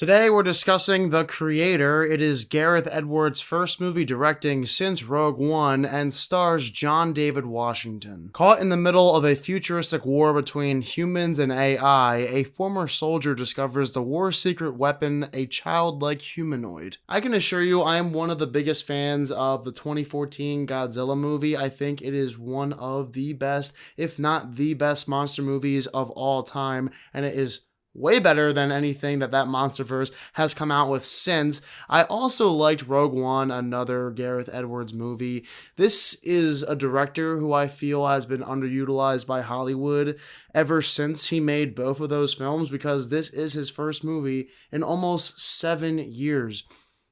Today we're discussing The Creator. It is Gareth Edwards' first movie directing since Rogue One and stars John David Washington. Caught in the middle of a futuristic war between humans and AI, a former soldier discovers the war's secret weapon, a childlike humanoid. I can assure you I am one of the biggest fans of the 2014 Godzilla movie. I think it is one of the best, if not the best monster movies of all time, and it is way better than anything that MonsterVerse has come out with since. I also liked Rogue One, another Gareth Edwards movie. This is a director who I feel has been underutilized by Hollywood ever since he made both of those films, because this is his first movie in almost 7 years.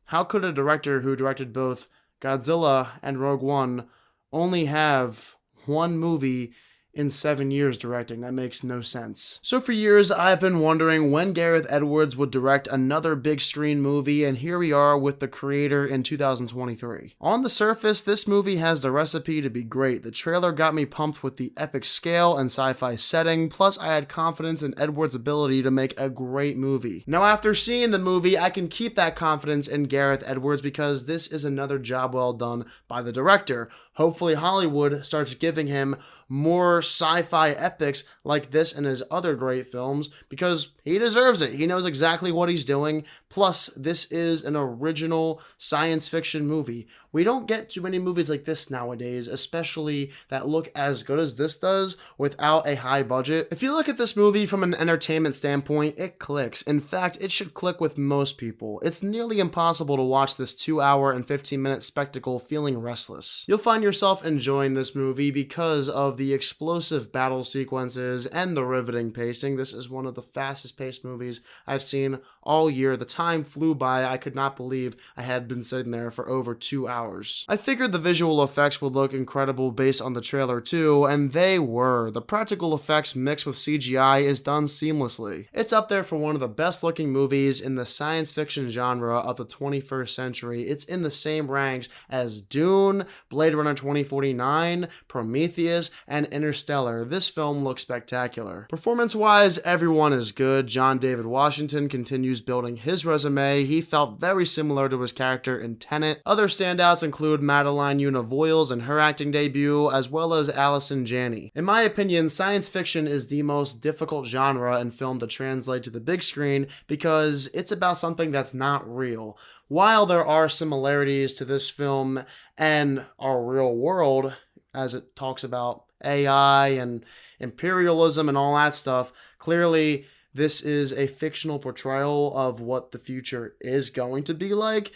How could a director who directed both Godzilla and Rogue One only have one movie in 7 years directing? That makes no sense. So for years, I've been wondering when Gareth Edwards would direct another big screen movie, and here we are with The Creator in 2023. On the surface, this movie has the recipe to be great. The trailer got me pumped with the epic scale and sci-fi setting, plus I had confidence in Edwards' ability to make a great movie. Now after seeing the movie, I can keep that confidence in Gareth Edwards because this is another job well done by the director. Hopefully Hollywood starts giving him more sci-fi epics like this and his other great films, because he deserves it. He knows exactly what he's doing. Plus, this is an original science fiction movie. We don't get too many movies like this nowadays, especially that look as good as this does without a high budget. If you look at this movie from an entertainment standpoint, it clicks. In fact, it should click with most people. It's nearly impossible to watch this 2-hour and 15-minute spectacle feeling restless. You'll find yourself enjoying this movie because of the explosive battle sequences and the riveting pacing. This is one of the fastest paced movies I've seen all year. The time flew by. I could not believe I had been sitting there for over 2 hours. I figured the visual effects would look incredible based on the trailer too, and they were. The practical effects mixed with CGI is done seamlessly. It's up there for one of the best looking movies in the science fiction genre of the 21st century. It's in the same ranks as Dune, Blade Runner 2049, Prometheus, and Interstellar. This film looks spectacular. Performance-wise, everyone is good. John David Washington continues building his resume. He felt very similar to his character in Tenet. Other standouts include Madeline Voiles in her acting debut, as well as Allison Janney. In my opinion, science fiction is the most difficult genre in film to translate to the big screen because it's about something that's not real. While there are similarities to this film and our real world, as it talks about AI and imperialism and all that stuff, clearly this is a fictional portrayal of what the future is going to be like,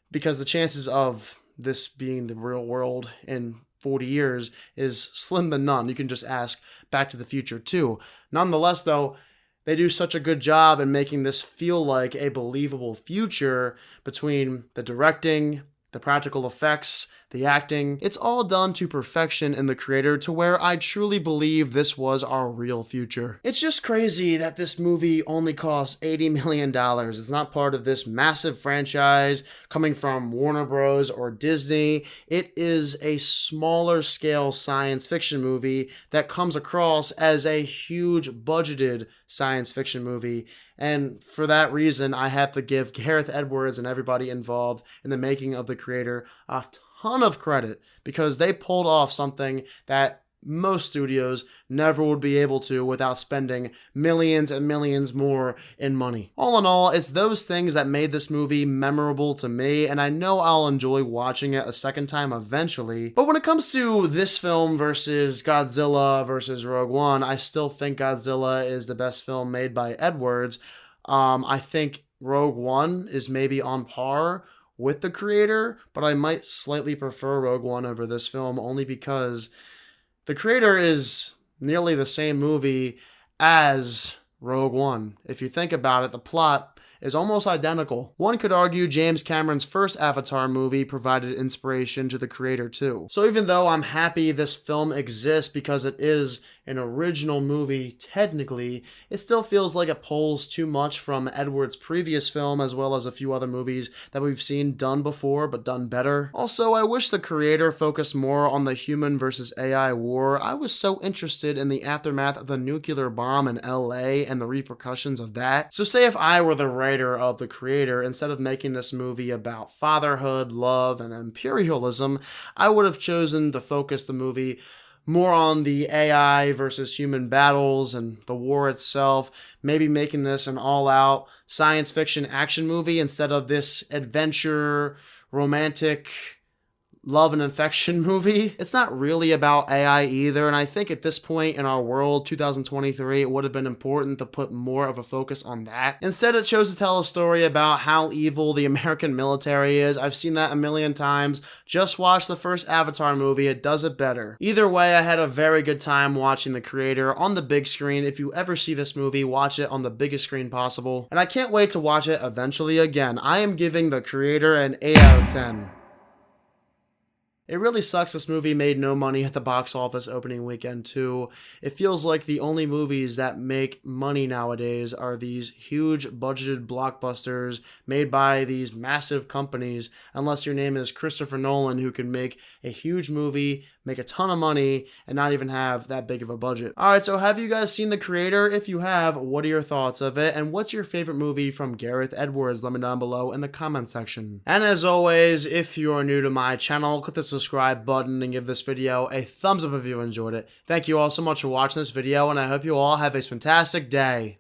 because the chances of this being the real world in 40 years is slim to none. You can just ask Back to the Future 2. Nonetheless, though, they do such a good job in making this feel like a believable future between the directing, the practical effects, the acting. It's all done to perfection in The Creator, to where I truly believe this was our real future. It's just crazy that this movie only cost $80 million. It's not part of this massive franchise coming from Warner Bros. Or Disney. It is a smaller scale science fiction movie that comes across as a huge budgeted science fiction movie. And for that reason, I have to give Gareth Edwards and everybody involved in the making of The Creator a ton of credit, because they pulled off something that most studios never would be able to without spending millions and millions more in money. All in all, it's those things that made this movie memorable to me, and I know I'll enjoy watching it a second time eventually. But when it comes to this film versus Godzilla versus Rogue One, I still think Godzilla is the best film made by Edwards. I think Rogue One is maybe on par with The Creator, but I might slightly prefer Rogue One over this film, only because The Creator is nearly the same movie as Rogue One. If you think about it, the plot is almost identical. One could argue James Cameron's first Avatar movie provided inspiration to The Creator too. So even though I'm happy this film exists because it is an original movie, technically, it still feels like it pulls too much from Edwards' previous film as well as a few other movies that we've seen done before but done better. Also, I wish the creator focused more on the human versus AI war. I was so interested in the aftermath of the nuclear bomb in LA and the repercussions of that. So say if I were the writer of the creator, instead of making this movie about fatherhood, love, and imperialism, I would have chosen to focus the movie more on the AI versus human battles and the war itself, maybe making this an all-out science fiction action movie instead of this adventure, romantic, love and affection movie. It's not really about AI either, and I think at this point in our world, 2023, it would have been important to put more of a focus on that. Instead, it chose to tell a story about how evil the American military is. I've seen that a million times. Just watch the first Avatar movie, it does it better. Either way, I had a very good time watching The Creator on the big screen. If you ever see this movie, watch it on the biggest screen possible. And I can't wait to watch it eventually again. I am giving The Creator an 8 out of 10. It really sucks this movie made no money at the box office opening weekend too. It feels like the only movies that make money nowadays are these huge budgeted blockbusters made by these massive companies, unless your name is Christopher Nolan, who can make a huge movie, make a ton of money, and not even have that big of a budget. Alright, so have you guys seen The Creator? If you have, what are your thoughts of it? And what's your favorite movie from Gareth Edwards? Let me know down below in the comment section. And as always, if you are new to my channel, click the subscribe button and give this video a thumbs up if you enjoyed it. Thank you all so much for watching this video, and I hope you all have a fantastic day.